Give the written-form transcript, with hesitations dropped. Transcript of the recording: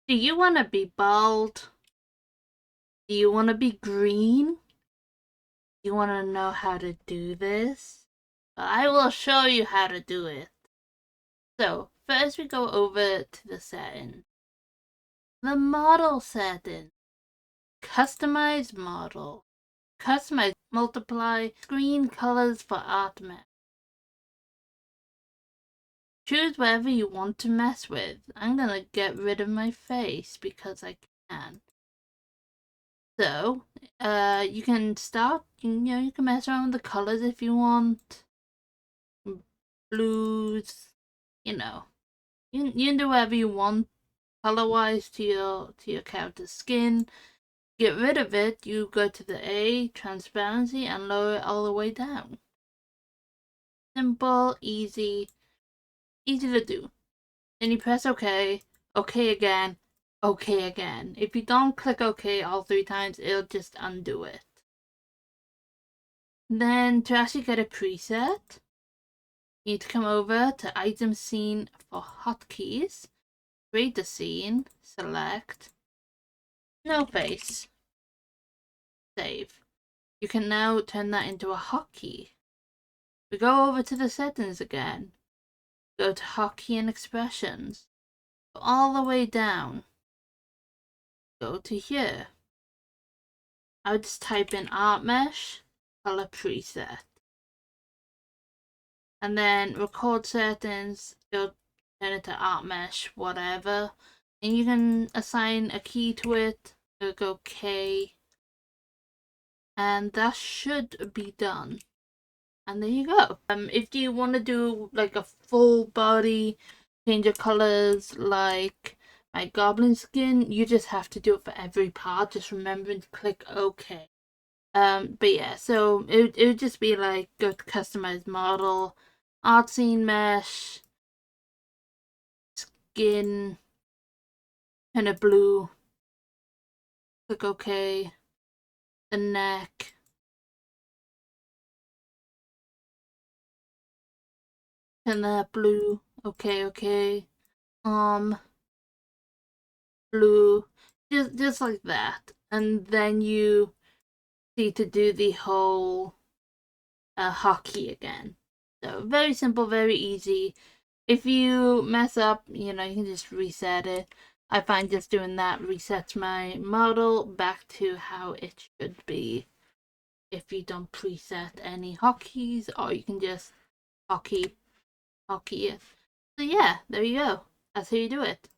Do you want to be bald? Do you want to be green? Do you want to know how to do this? I will show you how to do it. So, first we go over to the setting. The model setting. Customize model. Customize multiply screen colors for art map. Choose whatever you want to mess with. I'm gonna get rid of my face because I can. So, you can start, you can mess around with the colors if you want. Blues, you know. You can do whatever you want color-wise to your character's skin. Get rid of it, you go to the A, transparency, and lower it all the way down. Simple, easy to do. Then you press OK, OK again, OK again. If you don't click OK all 3 times, it'll just undo it. Then to actually get a preset, you need to come over to item scene for hotkeys, create the scene, select, no face, save. You can now turn that into a hotkey. We go over to the settings again, go to hotkey and expressions, go all the way down, go to here. I would just type in art mesh, color preset. And then record settings, go turn it to art mesh, whatever. And you can assign a key to it, go K. And that should be done. And there you go. If you want to do like a full body change of colors like my goblin skin, you just have to do it for every part. Just remembering to click OK. But yeah, so it would just be like go to customize model, art scene mesh, skin, kind of blue, click OK, the neck, and that blue, OK, blue, just like that, and then you need to do the whole hotkey again. So very simple, very easy. If you mess up, you can just reset it. I find just doing that resets my model back to how it should be if you don't preset any hotkeys, or you can just hotkey it. So yeah, there you go. That's how you do it.